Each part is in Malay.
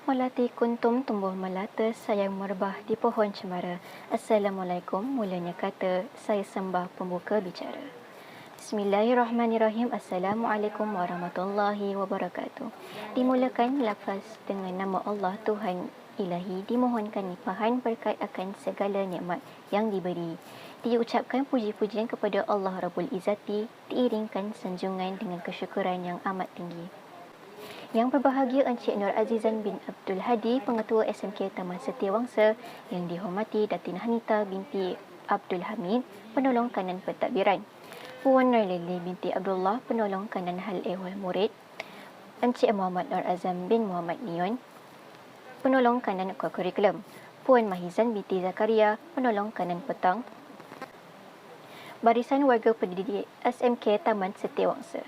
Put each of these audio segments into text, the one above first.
Walati kuntum tumbuh melata sayang merebah di pohon cemara. Assalamualaikum, mulanya kata saya sembah pembuka bicara. Bismillahirrahmanirrahim. Assalamualaikum warahmatullahi wabarakatuh. Dimulakan lafaz dengan nama Allah Tuhan Ilahi, dimohonkan limpahan berkat akan segala nikmat yang diberi. Diucapkan puji-pujian kepada Allah Rabbul Izzati, diiringkan sanjungan dengan kesyukuran yang amat tinggi. Yang berbahagia Encik Nur Azizan bin Abdul Hadi, Pengetua SMK Taman Setiawangsa, yang dihormati Datin Hanita binti Abdul Hamid, Penolong Kanan Pentadbiran, Puan Nur Lili binti Abdullah, Penolong Kanan Hal Ehwal Murid, Encik Muhammad Nur Azam bin Muhammad Nion, Penolong Kanan Kurikulum, Puan Mahizan binti Zakaria, Penolong Kanan Petang, Barisan Warga Pendidik SMK Taman Setiawangsa.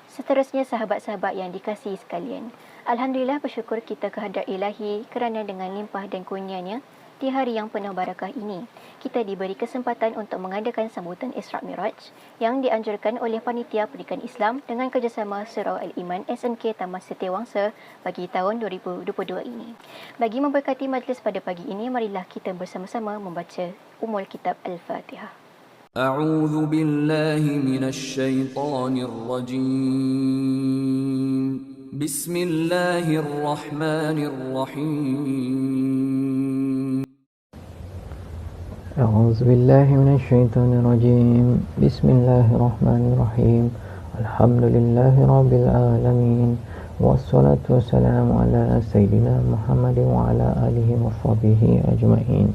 Seterusnya, sahabat-sahabat yang dikasihi sekalian, Alhamdulillah bersyukur kita kehadrat Ilahi kerana dengan limpah dan kurnianya di hari yang penuh barakah ini, kita diberi kesempatan untuk mengadakan sambutan Isra' Miraj yang dianjurkan oleh Panitia Pendidikan Islam dengan kerjasama Surau Al-Iman SMK Taman Setiawangsa bagi tahun 2022 ini. Bagi memberkati majlis pada pagi ini, marilah kita bersama-sama membaca Ummul Kitab Al-Fatihah. أعوذ بالله من الشيطان الرجيم بسم الله الرحمن الرحيم أعوذ بالله من الشيطان الرجيم بسم الله الرحمن الرحيم الحمد لله رب العالمين والصلاة والسلام على سيدنا محمد وعلى آله وصحبه أجمعين.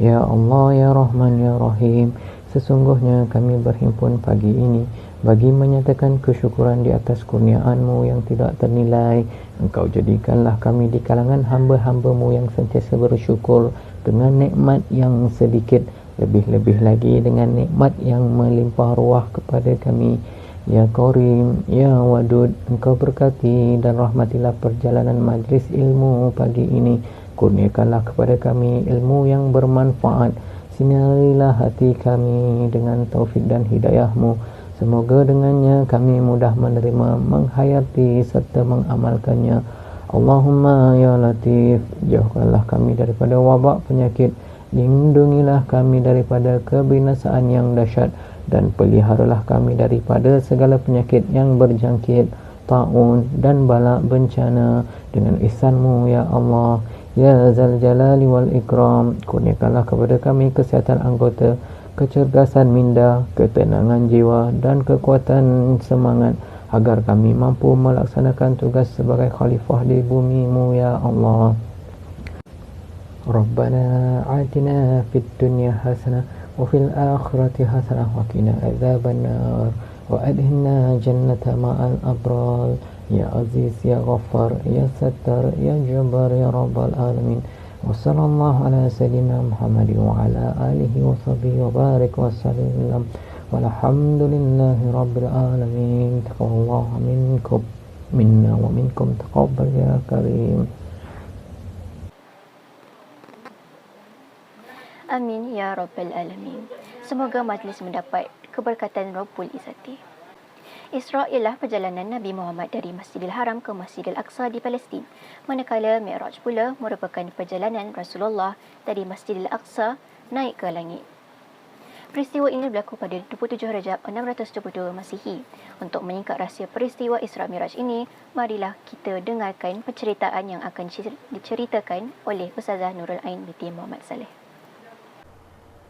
Ya Allah, Ya Rahman, Ya Rahim, sesungguhnya kami berhimpun pagi ini bagi menyatakan kesyukuran di atas kurnia-Mu yang tidak ternilai. Engkau jadikanlah kami di kalangan hamba-hamba-Mu yang sentiasa bersyukur dengan nikmat yang sedikit, lebih-lebih lagi dengan nikmat yang melimpah ruah kepada kami. Ya Karim, Ya Wadud, Engkau berkati dan rahmatilah perjalanan majlis ilmu pagi ini. Kurniakanlah kepada kami ilmu yang bermanfaat. Sinarilah hati kami dengan taufik dan hidayah-Mu. Semoga dengannya kami mudah menerima, menghayati serta mengamalkannya. Allahumma ya Latif, jauhkanlah kami daripada wabak penyakit, lindungilah kami daripada kebinasaan yang dahsyat, dan peliharalah kami daripada segala penyakit yang berjangkit, ta'un dan bala bencana dengan ihsan-Mu ya Allah. Ya Zal Jalali wal Ikram, kurniakanlah kepada kami kesihatan anggota, kecergasan minda, ketenangan jiwa dan kekuatan semangat agar kami mampu melaksanakan tugas sebagai khalifah di bumi-Mu ya Allah. Rabbana atina fid dunya hasanah wa fil akhirati hasanah wa qina adzabannar wa adkhilna jannata ma'al abrar. Ya Aziz, Ya Ghaffar, Ya Sattar, Ya Jabbar, Ya Rabbal Alamin. Wa sallallahu ala sayyidina Muhammad wa ala alihi wa sahbihi wa barik wa sallam. Walhamdulillahi Rabbil Alamin. Taqabbalallahu minkum minna wa minkum taqabbal ya Karim. Amin ya Rabbal Alamin. Semoga majlis mendapat keberkatan Rabbul Izzati. Isra' ialah perjalanan Nabi Muhammad dari Masjidil Haram ke Masjidil Aqsa di Palestin. Manakala Mi'raj pula merupakan perjalanan Rasulullah dari Masjidil Aqsa naik ke langit. Peristiwa ini berlaku pada 27 Rajab 672 Masihi. Untuk menyingkat rahsia peristiwa Isra' Mi'raj ini, marilah kita dengarkan penceritaan yang akan diceritakan oleh Ustazah Nurul Ain binti Muhammad Saleh.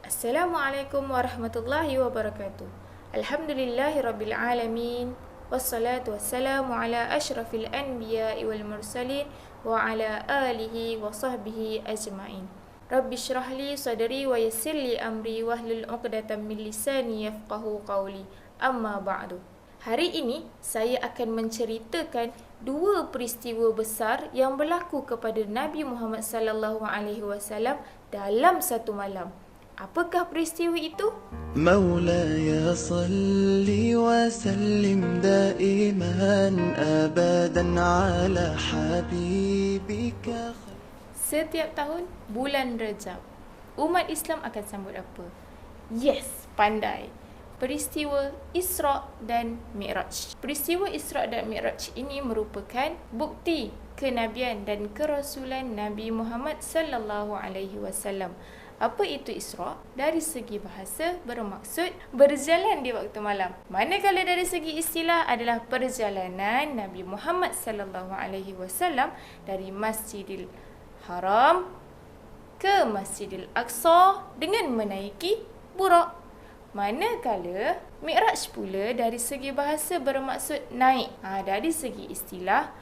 Assalamualaikum warahmatullahi wabarakatuh. Alhamdulillahi rabbil alamin. Wassalatu wassalamu ala ashrafil anbiya'i wal mursalin wa ala alihi wa sahbihi ajma'in. Rabbi syrah li sadri wa yassir li amri wahlul 'uqdatam min lisani yafqahu qawli. Amma ba'du. Hari ini saya akan menceritakan dua peristiwa besar yang berlaku kepada Nabi Muhammad sallallahu alaihi wasallam dalam satu malam. Apakah peristiwa itu? مولاي صل وسلم دائما أبدا على حبيبك. Setiap tahun bulan Rajab, umat Islam akan sambut apa? Yes, pandai. peristiwa Isra dan Mi'raj. Peristiwa Isra dan Mi'raj ini merupakan bukti kenabian dan kerasulan Nabi Muhammad sallallahu alaihi wasallam. Apa itu Isra? Dari segi bahasa bermaksud berjalan di waktu malam. Manakala dari segi istilah adalah perjalanan Nabi Muhammad sallallahu alaihi wasallam dari Masjidil Haram ke Masjidil Aqsa dengan menaiki burak. Manakala Mi'raj pula dari segi bahasa bermaksud naik. Dari segi istilah,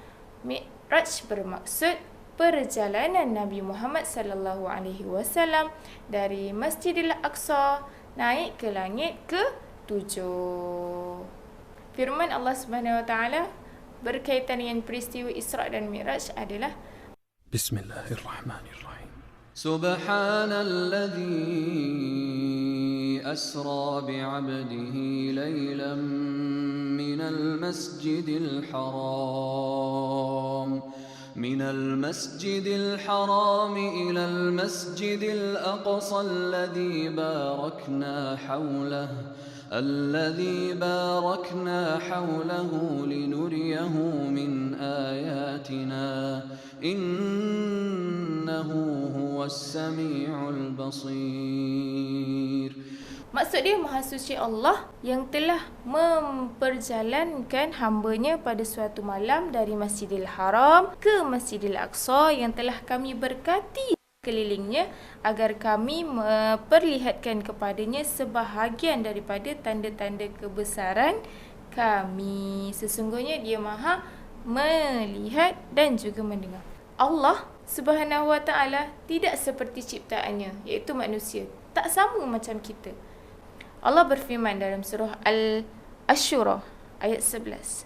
Mi'raj bermaksud perjalanan Nabi Muhammad sallallahu alaihi wasallam dari Masjidil Aqsa naik ke langit ke-7. Firman Allah Subhanahu wa taala berkaitan dengan peristiwa Isra dan Mi'raj adalah Bismillahirrahmanirrahim. سبحان الذي أسرى بعبده ليلا من المسجد الحرام إلى المسجد الأقصى الذي باركنا حوله لنريه من آياتنا إنه هو السميع البصير. Maksud dia Maha Suci Allah yang telah memperjalankan hamba-Nya pada suatu malam dari Masjidil Haram ke Masjidil Aqsa yang telah kami berkati kelilingnya agar kami memperlihatkan kepadanya sebahagian daripada tanda-tanda kebesaran kami. Sesungguhnya dia Maha melihat dan juga mendengar. Allah Subhanahu wa taala tidak seperti ciptaannya, iaitu manusia. Tak sama macam kita. Allah berfirman dalam surah Al-Asyura ayat 11.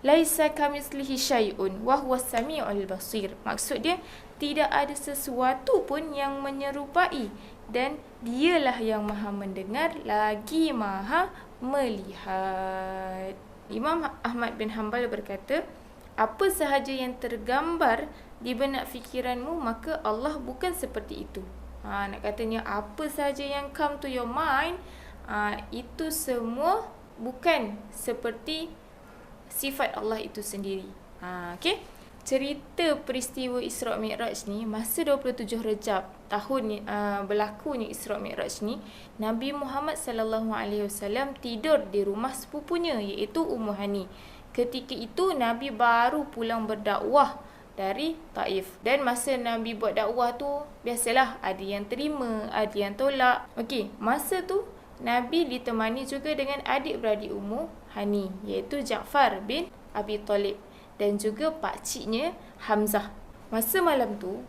Laisa kamitslihi syai'un wa huwas samiul basir. Maksud dia tidak ada sesuatu pun yang menyerupai dan dialah yang Maha mendengar lagi Maha melihat. Imam Ahmad bin Hanbal berkata, apa sahaja yang tergambar di benak fikiranmu maka Allah bukan seperti itu. Nak katanya apa sahaja yang come to your mind, itu semua bukan seperti sifat Allah itu sendiri. Okey. Cerita peristiwa Isra Mi'raj ni masa 27 Rejab tahun berlakunya Isra Mi'raj ni, Nabi Muhammad sallallahu alaihi wasallam tidur di rumah sepupunya iaitu Ummu Hani. Ketika itu Nabi baru pulang berdakwah dari Taif. Dan masa Nabi buat dakwah tu, biasalah ada yang terima, ada yang tolak. Okey, masa tu Nabi ditemani juga dengan adik-beradik Ummu Hani, iaitu Ja'far bin Abi Talib dan juga pakciknya Hamzah. Masa malam tu,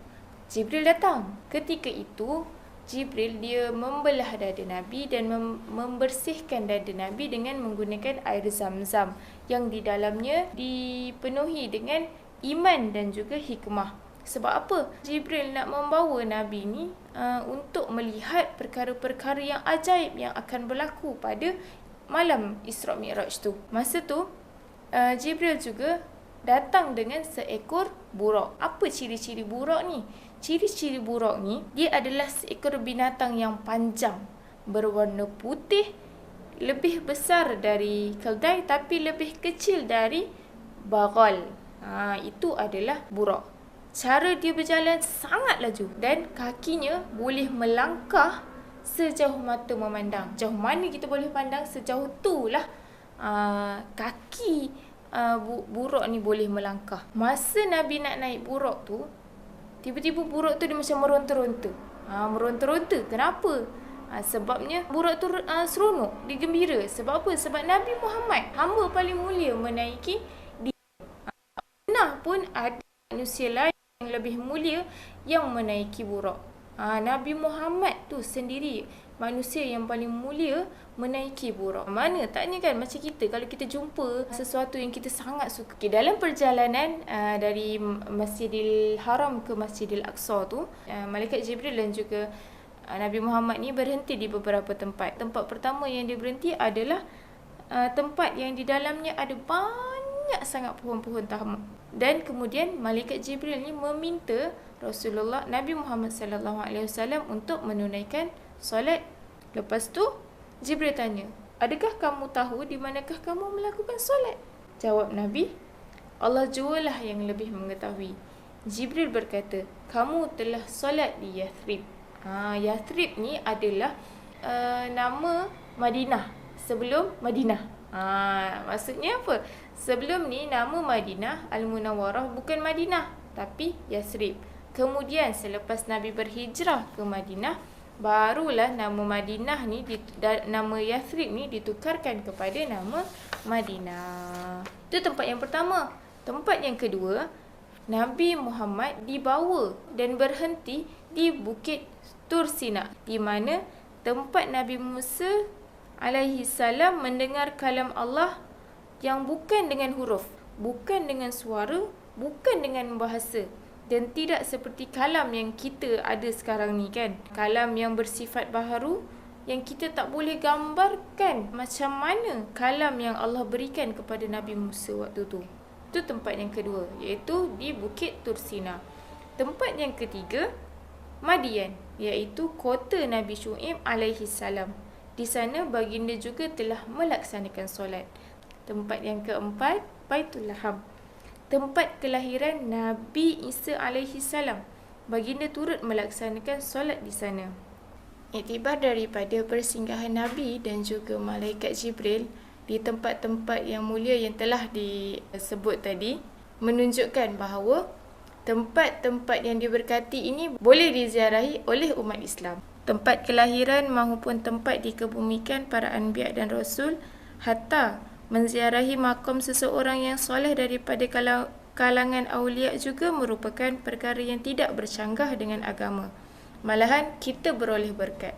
Jibril datang. Ketika itu, Jibril dia membelah dada Nabi dan membersihkan dada Nabi dengan menggunakan air Zam-Zam yang di dalamnya dipenuhi dengan iman dan juga hikmah. Sebab apa? Jibril nak membawa Nabi ni untuk melihat perkara-perkara yang ajaib yang akan berlaku pada malam Isra Mi'raj tu. Masa tu, Jibril juga datang dengan seekor burak. Apa ciri-ciri burak ni? Ciri-ciri burak ni, dia adalah seekor binatang yang panjang, berwarna putih, lebih besar dari keldai tapi lebih kecil dari bagal. Itu adalah burak. Cara dia berjalan sangat laju dan kakinya boleh melangkah sejauh mata memandang. Jauh mana kita boleh pandang, sejauh itulah kaki burak ni boleh melangkah. Masa Nabi nak naik burak tu, tiba-tiba burak tu dia macam meronta-ronta. Meronta-ronta. Kenapa? Sebabnya burak tu seronok, dia gembira. Sebab apa? Sebab Nabi Muhammad, hamba paling mulia, menaiki dia. Pun ada manusia lain yang lebih mulia yang menaiki burak. Nabi Muhammad tu sendiri manusia yang paling mulia menaiki burak. Mana taknya kan macam kita kalau kita jumpa sesuatu yang kita sangat suka. Dalam perjalanan dari Masjidil Haram ke Masjidil Aqsa tu, Malaikat Jibril dan juga Nabi Muhammad ni berhenti di beberapa tempat. Tempat pertama yang dia berhenti adalah tempat yang di dalamnya ada banyak sangat pohon-pohon tahmah. Dan kemudian Malaikat Jibril ni meminta Rasulullah Nabi Muhammad sallallahu alaihi wasallam untuk menunaikan solat. Lepas tu Jibril tanya, adakah kamu tahu di manakah kamu melakukan solat? Jawab Nabi, Allah jualah yang lebih mengetahui. Jibril berkata, kamu telah solat di Yathrib. Yathrib ni adalah nama Madinah sebelum Madinah. Maksudnya apa? Sebelum ni nama Madinah Al-Munawwarah bukan Madinah tapi Yathrib. Kemudian selepas Nabi berhijrah ke Madinah, barulah nama Madinah ni, nama Yathrib ni ditukarkan kepada nama Madinah. Itu tempat yang pertama. Tempat yang kedua, Nabi Muhammad dibawa dan berhenti di Bukit Tur Sina, di mana tempat Nabi Musa alaihi salam mendengar kalam Allah yang bukan dengan huruf, bukan dengan suara, bukan dengan bahasa, dan tidak seperti kalam yang kita ada sekarang ni kan. Kalam yang bersifat baharu yang kita tak boleh gambarkan macam mana kalam yang Allah berikan kepada Nabi Musa waktu tu. Itu tempat yang kedua, iaitu di Bukit Tur Sina. Tempat yang ketiga, Madian, iaitu kota Nabi Syuaib alaihi salam. Di sana baginda juga telah melaksanakan solat. Tempat yang keempat, Baitul Laham, tempat kelahiran Nabi Isa alaihi salam. Baginda turut melaksanakan solat di sana. Iktibar daripada persinggahan Nabi dan juga malaikat Jibril di tempat-tempat yang mulia yang telah disebut tadi menunjukkan bahawa tempat-tempat yang diberkati ini boleh diziarahi oleh umat Islam. Tempat kelahiran maupun tempat dikebumikan para anbiya dan rasul, hatta menziarahi makam seseorang yang soleh daripada kalangan awliya juga merupakan perkara yang tidak bercanggah dengan agama. Malahan kita beroleh berkat.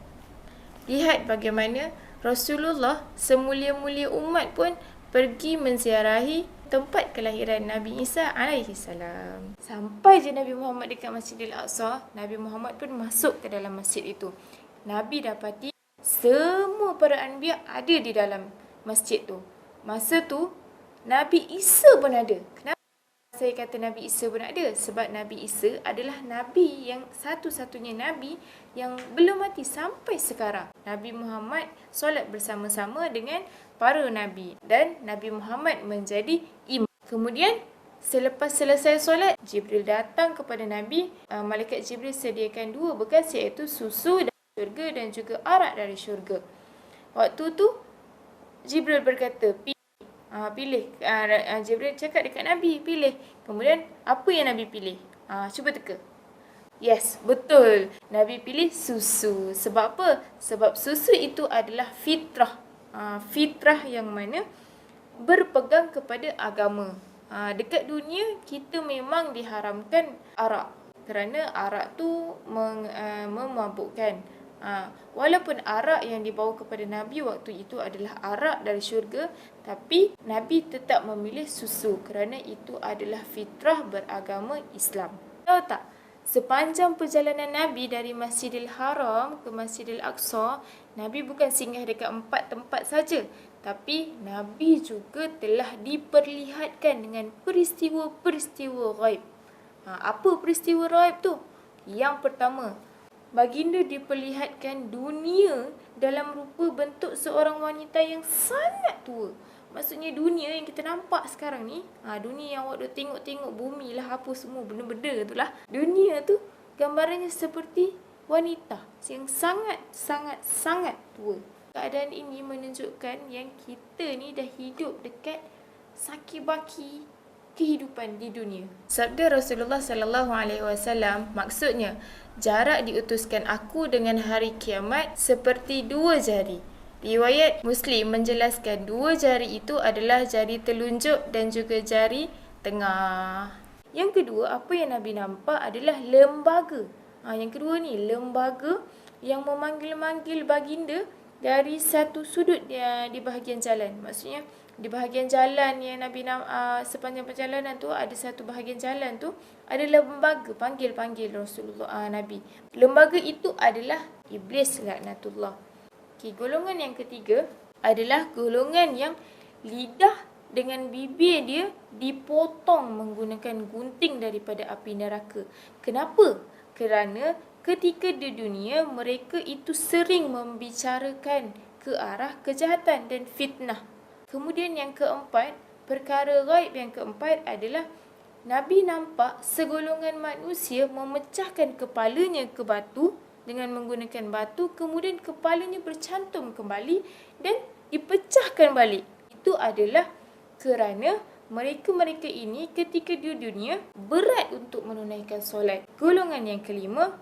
Lihat bagaimana Rasulullah semulia-mulia umat pun pergi menziarahi tempat kelahiran Nabi Isa alaihi salam. Sampai je Nabi Muhammad dekat Masjidil Aqsa, Nabi Muhammad pun masuk ke dalam masjid itu. Nabi dapati semua para anbiya ada di dalam masjid tu. Masa tu Nabi Isa pun ada. Kenapa saya kata Nabi Isa pun ada? Sebab Nabi Isa adalah Nabi yang satu-satunya Nabi yang belum mati sampai sekarang. Nabi Muhammad solat bersama-sama dengan para Nabi dan Nabi Muhammad menjadi imam. Kemudian selepas selesai solat, Jibril datang kepada Nabi. Malaikat Jibril sediakan dua bekas, iaitu susu dari syurga dan juga arak dari syurga. Waktu tu Jibril berkata, pilih. Jibril cakap dekat Nabi, pilih. Kemudian apa yang Nabi pilih? Cuba teka. Yes, betul. Nabi pilih susu. Sebab apa? Sebab susu itu adalah fitrah. Fitrah yang mana berpegang kepada agama. Dekat dunia kita memang diharamkan arak, kerana arak tu memabukkan. Walaupun arak yang dibawa kepada Nabi waktu itu adalah arak dari syurga, tapi Nabi tetap memilih susu kerana itu adalah fitrah beragama Islam. Tahu tak? Sepanjang perjalanan Nabi dari Masjidil Haram ke Masjidil Aqsa, Nabi bukan singgah dekat 4 tempat saja, tapi Nabi juga telah diperlihatkan dengan peristiwa-peristiwa ghaib. Apa peristiwa ghaib tu? Yang pertama, baginda diperlihatkan dunia dalam rupa bentuk seorang wanita yang sangat tua. Maksudnya dunia yang kita nampak sekarang ni, dunia yang awak tengok-tengok bumi lah, apa semua benda-benda tu lah. Dunia tu gambarannya seperti wanita yang sangat tua. Keadaan ini menunjukkan yang kita ni dah hidup dekat sakibaki kehidupan di dunia. Sabda Rasulullah sallallahu alaihi wasallam, maksudnya jarak diutuskan aku dengan hari kiamat seperti 2 jari. Riwayat Muslim menjelaskan 2 jari itu adalah jari telunjuk dan juga jari tengah. Yang kedua, apa yang Nabi nampak adalah lembaga. Yang kedua ni, lembaga yang memanggil-manggil baginda dari satu sudut di bahagian jalan. Maksudnya di bahagian jalan yang Nabi sepanjang perjalanan tu, ada satu bahagian jalan tu ada lembaga panggil-panggil Rasulullah Nabi. Lembaga itu adalah iblis laknatullah. Golongan yang ketiga adalah golongan yang lidah dengan bibir dia dipotong menggunakan gunting daripada api neraka. Kenapa? Kerana ketika di dunia mereka itu sering membicarakan ke arah kejahatan dan fitnah. Kemudian yang keempat, perkara ghaib yang keempat adalah Nabi nampak segolongan manusia memecahkan kepalanya ke batu dengan menggunakan batu, kemudian kepalanya bercantum kembali dan dipecahkan balik. Itu adalah kerana mereka-mereka ini ketika di dunia berat untuk menunaikan solat. Golongan yang kelima,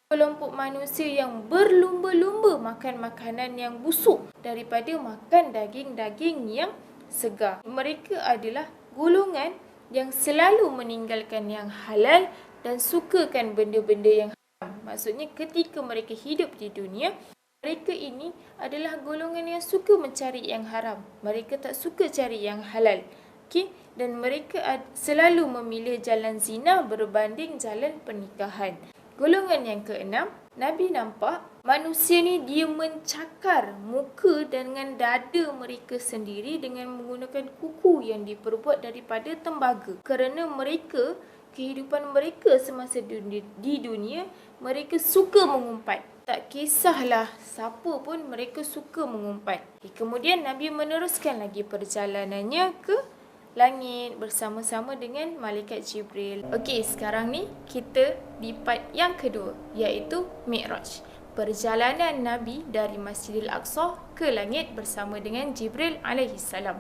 kelompok manusia yang berlumba-lumba makan makanan yang busuk daripada makan daging-daging yang segar. Mereka adalah golongan yang selalu meninggalkan yang halal dan sukakan benda-benda yang haram. Maksudnya ketika mereka hidup di dunia, mereka ini adalah golongan yang suka mencari yang haram. Mereka tak suka cari yang halal. Okay? Dan mereka selalu memilih jalan zina berbanding jalan pernikahan. Golongan yang keenam, Nabi nampak manusia ni dia mencakar muka dengan dada mereka sendiri dengan menggunakan kuku yang diperbuat daripada tembaga. Kerana mereka, kehidupan mereka semasa di dunia, mereka suka mengumpat. Tak kisahlah siapa pun, mereka suka mengumpat. Kemudian Nabi meneruskan lagi perjalanannya ke langit bersama-sama dengan Malaikat Jibril. Okey, sekarang ni kita di part yang kedua, iaitu Mi'raj. Perjalanan Nabi dari Masjidil Aqsa ke langit bersama dengan Jibril alaihissalam.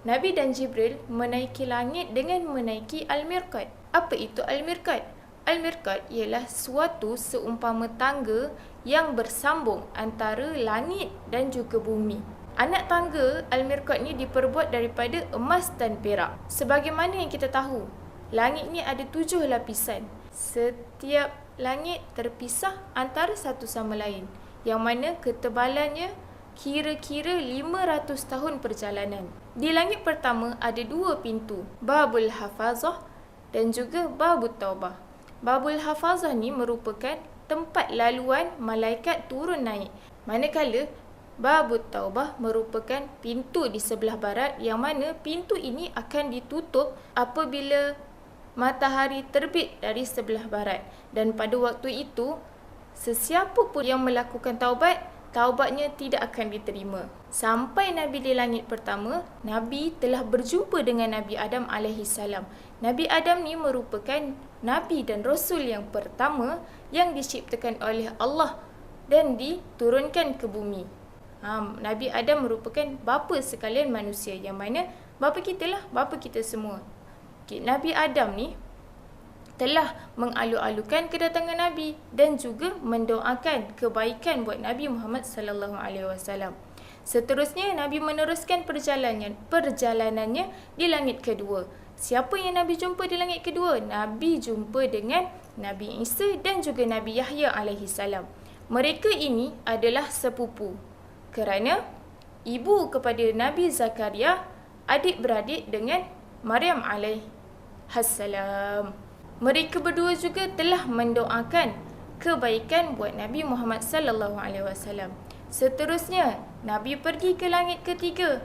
Nabi dan Jibril menaiki langit dengan menaiki Al-Mirqat. Apa itu Al-Mirqat? Al-Mirqat ialah suatu seumpama tangga yang bersambung antara langit dan juga bumi. Anak tangga Al-Mirqat ni diperbuat daripada emas dan perak. Sebagaimana yang kita tahu, langit ni ada 7 lapisan. Setiap langit terpisah antara satu sama lain, yang mana ketebalannya kira-kira 500 tahun perjalanan. Di langit pertama ada 2 pintu, Babul Hafazah dan juga Babul Taubah. Babul Hafazah ni merupakan tempat laluan malaikat turun naik. Manakala Babut Taubah merupakan pintu di sebelah barat, yang mana pintu ini akan ditutup apabila matahari terbit dari sebelah barat. Dan pada waktu itu, sesiapa pun yang melakukan taubat, taubatnya tidak akan diterima. Sampai Nabi di langit pertama, Nabi telah berjumpa dengan Nabi Adam alaihissalam. Nabi Adam ni merupakan Nabi dan Rasul yang pertama yang diciptakan oleh Allah dan diturunkan ke bumi. Nabi Adam merupakan bapa sekalian manusia, yang mana bapa kita lah, bapa kita semua. Nabi Adam ni telah mengalu-alukan kedatangan Nabi dan juga mendoakan kebaikan buat Nabi Muhammad sallallahu alaihi wasallam. Seterusnya Nabi meneruskan perjalanannya di langit kedua. Siapa yang Nabi jumpa di langit kedua? Nabi jumpa dengan Nabi Isa dan juga Nabi Yahya alaihi salam. Mereka ini adalah sepupu, kerana ibu kepada Nabi Zakaria adik-beradik dengan Maryam alaihissalam. Mereka berdua juga telah mendoakan kebaikan buat Nabi Muhammad sallallahu alaihi wasallam. Seterusnya, Nabi pergi ke langit ketiga.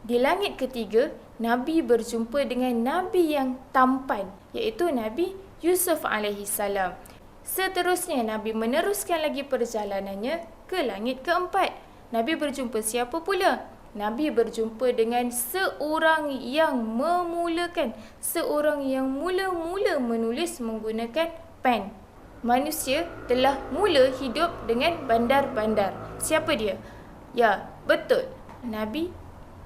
Di langit ketiga, Nabi berjumpa dengan Nabi yang tampan, iaitu Nabi Yusuf alaihissalam. Seterusnya, Nabi meneruskan lagi perjalanannya ke langit keempat. Nabi berjumpa siapa pula? Nabi berjumpa dengan seorang yang mula-mula menulis menggunakan pen. Manusia telah mula hidup dengan bandar-bandar. Siapa dia? Ya, betul. Nabi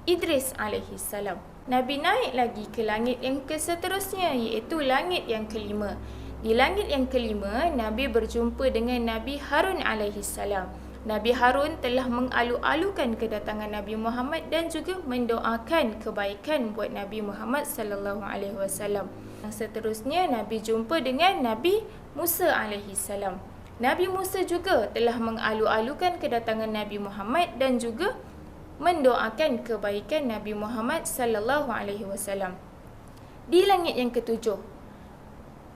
Idris alaihissalam. Nabi naik lagi ke langit yang seterusnya, iaitu langit yang kelima. Di langit yang kelima, Nabi berjumpa dengan Nabi Harun alaihissalam. Nabi Harun telah mengalu-alukan kedatangan Nabi Muhammad dan juga mendoakan kebaikan buat Nabi Muhammad sallallahu alaihi wasallam. Seterusnya, Nabi jumpa dengan Nabi Musa alaihissalam. Nabi Musa juga telah mengalu-alukan kedatangan Nabi Muhammad dan juga mendoakan kebaikan Nabi Muhammad sallallahu alaihi wasallam. Di langit yang ketujuh,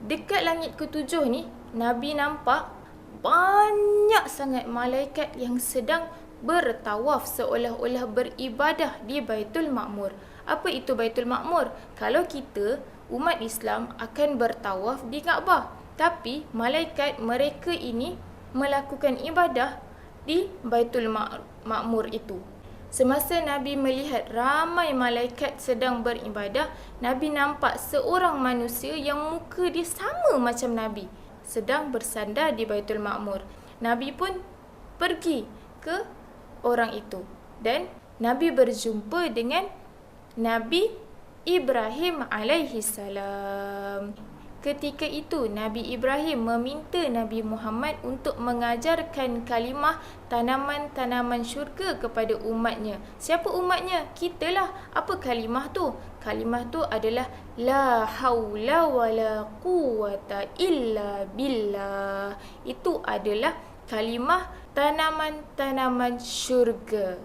dekat langit ketujuh ni, Nabi nampak banyak sangat malaikat yang sedang bertawaf seolah-olah beribadah di Baitul Ma'mur. Apa itu Baitul Ma'mur? Kalau kita, umat Islam, akan bertawaf di Kaabah, tapi malaikat mereka ini melakukan ibadah di Baitul Ma'mur itu. Semasa Nabi melihat ramai malaikat sedang beribadah, Nabi nampak seorang manusia yang muka dia sama macam Nabi sedang bersandar di Baitul Ma'mur. Nabi pun pergi ke orang itu dan Nabi berjumpa dengan Nabi Ibrahim alaihi salam. Ketika itu Nabi Ibrahim meminta Nabi Muhammad untuk mengajarkan kalimah tanaman-tanaman syurga kepada umatnya. Siapa umatnya? Kitalah. Apa kalimah tu? Kalimah tu adalah la haula wala quwata illa billah. Itu adalah kalimah tanaman-tanaman syurga.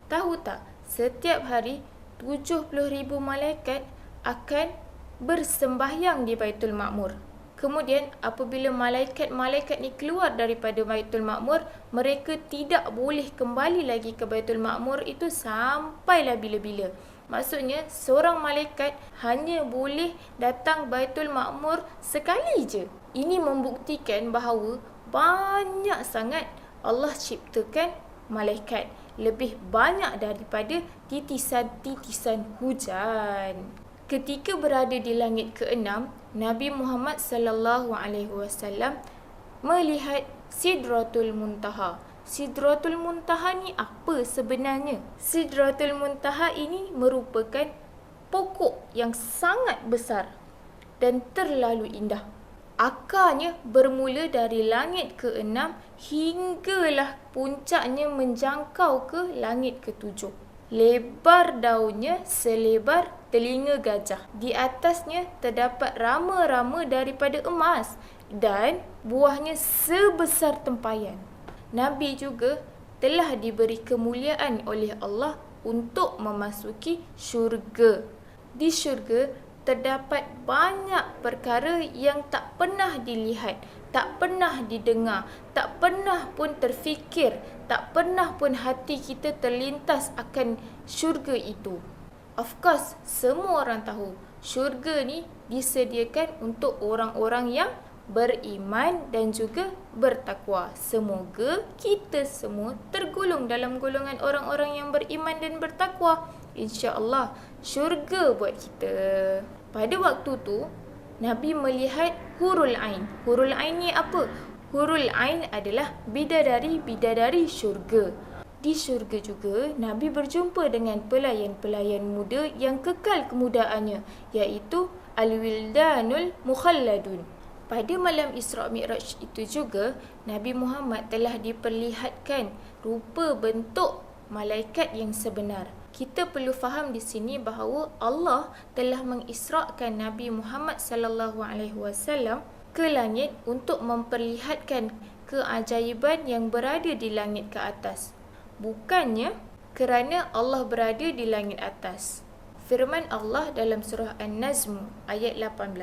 Tahu tak? Setiap hari 70,000 malaikat akan bersembahyang di Baitul Ma'mur. Kemudian apabila malaikat-malaikat ni keluar daripada Baitul Ma'mur, mereka tidak boleh kembali lagi ke Baitul Ma'mur itu sampailah bila-bila. Maksudnya seorang malaikat hanya boleh datang Baitul Ma'mur sekali je. Ini membuktikan bahawa banyak sangat Allah ciptakan malaikat, lebih banyak daripada titisan-titisan hujan. Ketika berada di langit ke-6, Nabi Muhammad sallallahu alaihi wasallam melihat Sidratul Muntaha. Sidratul Muntaha ni apa sebenarnya? Sidratul Muntaha ini merupakan pokok yang sangat besar dan terlalu indah. Akarnya bermula dari langit ke-6 hinggalah puncaknya menjangkau ke langit ke-7. Lebar daunnya selebar telinga gajah. Di atasnya terdapat rama-rama daripada emas dan buahnya sebesar tempayan. Nabi juga telah diberi kemuliaan oleh Allah untuk memasuki syurga. Di syurga terdapat banyak perkara yang tak pernah dilihat, tak pernah didengar, tak pernah pun terfikir, tak pernah pun hati kita terlintas akan syurga itu. Of course, semua orang tahu syurga ni disediakan untuk orang-orang yang beriman dan juga bertakwa. Semoga kita semua tergolong dalam golongan orang-orang yang beriman dan bertakwa. InsyaAllah, syurga buat kita. Pada waktu tu, Nabi melihat Hurul Ain. Hurul Ain ni apa? Hurul Ain adalah bidadari-bidadari syurga. Di syurga juga, Nabi berjumpa dengan pelayan-pelayan muda yang kekal kemudaannya, iaitu Al-Wildanul Mukhalladun. Pada malam Isra' Mi'raj itu juga, Nabi Muhammad telah diperlihatkan rupa bentuk malaikat yang sebenar. Kita perlu faham di sini bahawa Allah telah mengisra'kan Nabi Muhammad sallallahu alaihi wasallam ke langit untuk memperlihatkan keajaiban yang berada di langit ke atas. Bukannya kerana Allah berada di langit atas. Firman Allah dalam surah An-Najm ayat 18,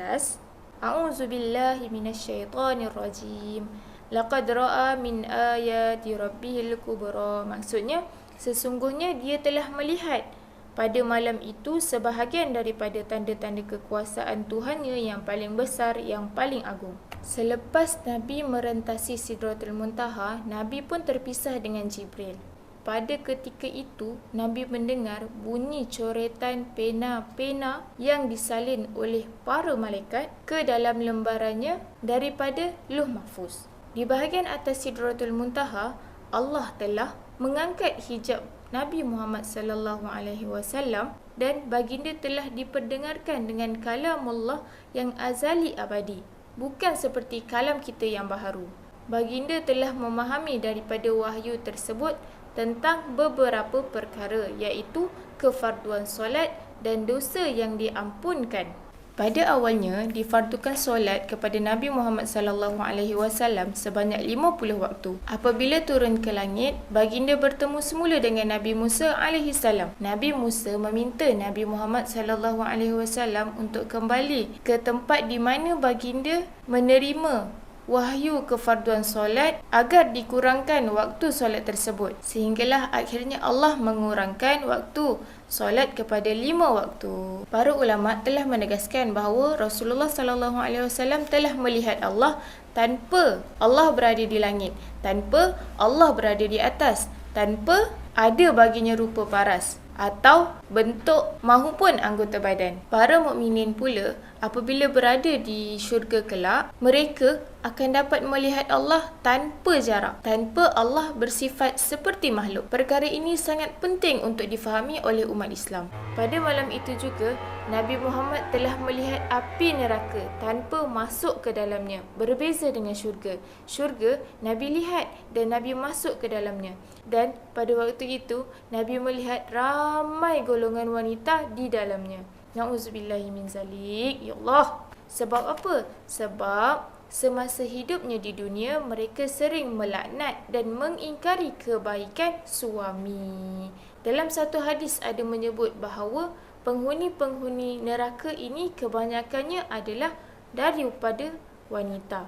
A'udzubillahi minasyaitonirrajim. Laqad ra'a min ayati rabbihil kubra. Maksudnya, sesungguhnya dia telah melihat pada malam itu sebahagian daripada tanda-tanda kekuasaan Tuhannya yang paling besar, yang paling agung. Selepas Nabi merentasi Sidratul Muntaha, Nabi pun terpisah dengan Jibril. Pada ketika itu, Nabi mendengar bunyi coretan pena-pena yang disalin oleh para malaikat ke dalam lembarannya daripada Lauh Mahfuz. Di bahagian atas Sidratul Muntaha, Allah telah mengangkat hijab Nabi Muhammad sallallahu alaihi wasallam dan baginda telah diperdengarkan dengan kalamullah yang azali abadi, bukan seperti kalam kita yang baharu. Baginda telah memahami daripada wahyu tersebut tentang beberapa perkara, iaitu kefarduan solat dan dosa yang diampunkan. Pada awalnya difardukan solat kepada Nabi Muhammad sallallahu alaihi wasallam sebanyak 50 waktu. Apabila turun ke langit, baginda bertemu semula dengan Nabi Musa alaihi salam. Nabi Musa meminta Nabi Muhammad sallallahu alaihi wasallam untuk kembali ke tempat di mana baginda menerima wahyu kefarduan solat agar dikurangkan waktu solat tersebut. Sehinggalah akhirnya Allah mengurangkan waktu solat kepada 5 waktu. Para ulama telah menegaskan bahawa Rasulullah SAW telah melihat Allah tanpa Allah berada di langit, tanpa Allah berada di atas, tanpa ada baginya rupa paras atau bentuk mahupun anggota badan. Para mukminin pula apabila berada di syurga kelak, mereka akan dapat melihat Allah tanpa jarak, tanpa Allah bersifat seperti makhluk. Perkara ini sangat penting untuk difahami oleh umat Islam. Pada malam itu juga, Nabi Muhammad telah melihat api neraka tanpa masuk ke dalamnya. Berbeza dengan syurga. Syurga, Nabi lihat dan Nabi masuk ke dalamnya. Dan pada waktu itu, Nabi melihat ramai golongan wanita di dalamnya. Na'udzubillahi min zalik. Ya Allah. Sebab apa? Sebab semasa hidupnya di dunia, mereka sering melaknat dan mengingkari kebaikan suami. Dalam satu hadis ada menyebut bahawa penghuni-penghuni neraka ini kebanyakannya adalah daripada wanita.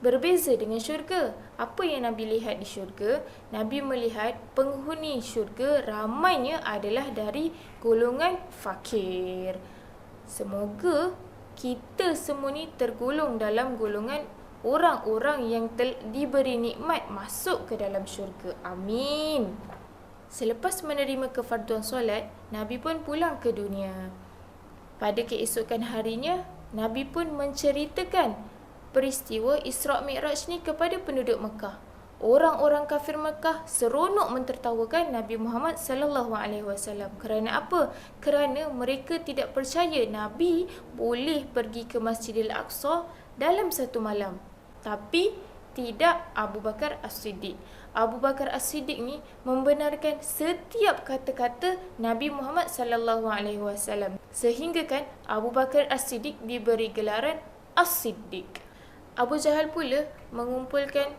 Berbeza dengan syurga. Apa yang Nabi lihat di syurga? Nabi melihat penghuni syurga ramainya adalah dari golongan fakir. Semoga kita semua ni tergolong dalam golongan orang-orang yang diberi nikmat masuk ke dalam syurga. Amin. Selepas menerima kefarduan solat, Nabi pun pulang ke dunia. Pada keesokan harinya, Nabi pun menceritakan peristiwa Isra' Mi'raj ni kepada penduduk Mekah. Orang-orang kafir Mekah seronok mentertawakan Nabi Muhammad SAW. Kerana apa? Kerana mereka tidak percaya Nabi boleh pergi ke Masjidil Aqsa dalam satu malam. Tapi tidak Abu Bakar As-Siddiq. Abu Bakar As-Siddiq ni membenarkan setiap kata-kata Nabi Muhammad SAW. Sehingga kan Abu Bakar As-Siddiq diberi gelaran As-Siddiq. Abu Jahal pula mengumpulkan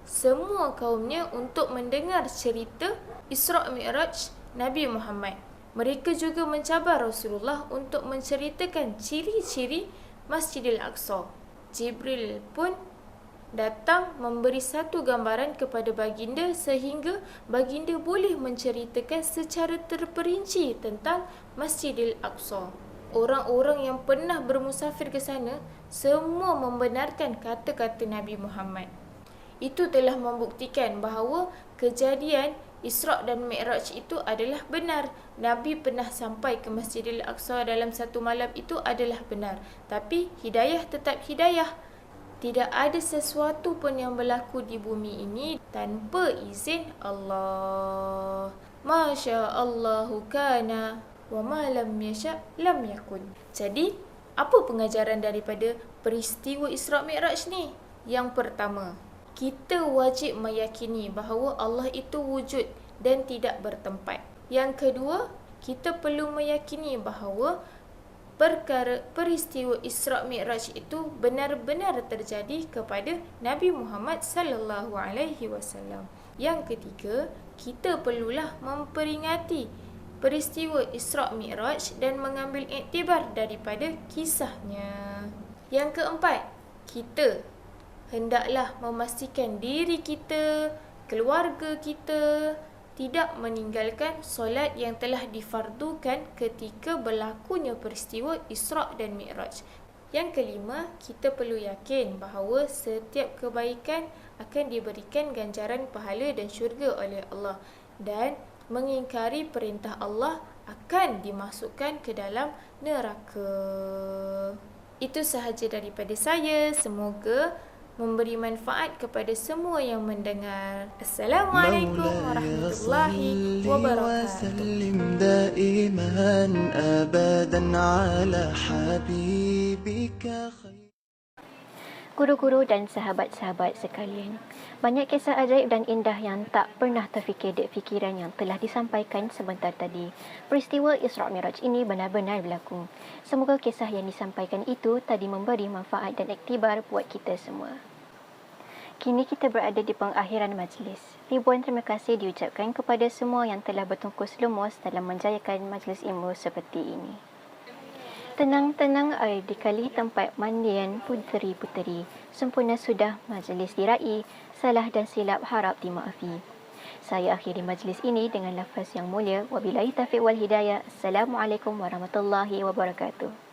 semua kaumnya untuk mendengar cerita Isra' Mi'raj Nabi Muhammad. Mereka juga mencabar Rasulullah untuk menceritakan ciri-ciri Masjidil Aqsa. Jibril pun datang memberi satu gambaran kepada baginda sehingga baginda boleh menceritakan secara terperinci tentang Masjidil Aqsa. Orang-orang yang pernah bermusafir ke sana semua membenarkan kata-kata Nabi Muhammad. Itu telah membuktikan bahawa kejadian Isra' dan Mi'raj itu adalah benar. Nabi pernah sampai ke Masjidil Aqsa dalam satu malam itu adalah benar. Tapi hidayah tetap hidayah. Tidak ada sesuatu pun yang berlaku di bumi ini tanpa izin Allah. Masya Allahu kana wa ma lam yasha' lam yakun. Jadi, apa pengajaran daripada peristiwa Isra' Mi'raj ni? Yang pertama, kita wajib meyakini bahawa Allah itu wujud dan tidak bertempat. Yang kedua, kita perlu meyakini bahawa peristiwa Isra' Mi'raj itu benar-benar terjadi kepada Nabi Muhammad sallallahu alaihi wasallam. Yang ketiga, kita perlulah memperingati peristiwa Isra' Mi'raj dan mengambil iktibar daripada kisahnya. Yang keempat, kita hendaklah memastikan diri kita, keluarga kita tidak meninggalkan solat yang telah difardukan ketika berlakunya peristiwa Isra' dan Mi'raj. Yang kelima, kita perlu yakin bahawa setiap kebaikan akan diberikan ganjaran pahala dan syurga oleh Allah, dan mengingkari perintah Allah akan dimasukkan ke dalam neraka. Itu sahaja daripada saya. Semoga memberi manfaat kepada semua yang mendengar. Assalamualaikum warahmatullahi wabarakatuh. وسلم دائما أبدا على حبيبك خير. Guru-guru dan sahabat-sahabat sekalian, banyak kisah ajaib dan indah yang tak pernah terfikir di fikiran yang telah disampaikan sebentar tadi. Peristiwa Isra' Mi'raj ini benar-benar berlaku. Semoga kisah yang disampaikan itu tadi memberi manfaat dan iktibar buat kita semua. Kini kita berada di pengakhiran majlis. Ribuan terima kasih diucapkan kepada semua yang telah bertungkus lumus dalam menjayakan majlis ilmu seperti ini. Tenang-tenang ada di kali tempat mandian puteri-puteri. Sempurna sudah majlis diraih, salah dan silap harap dimaafi. Saya akhiri majlis ini dengan lafaz yang mulia. Wabillahi taufiq wal hidayah. Assalamualaikum warahmatullahi wabarakatuh.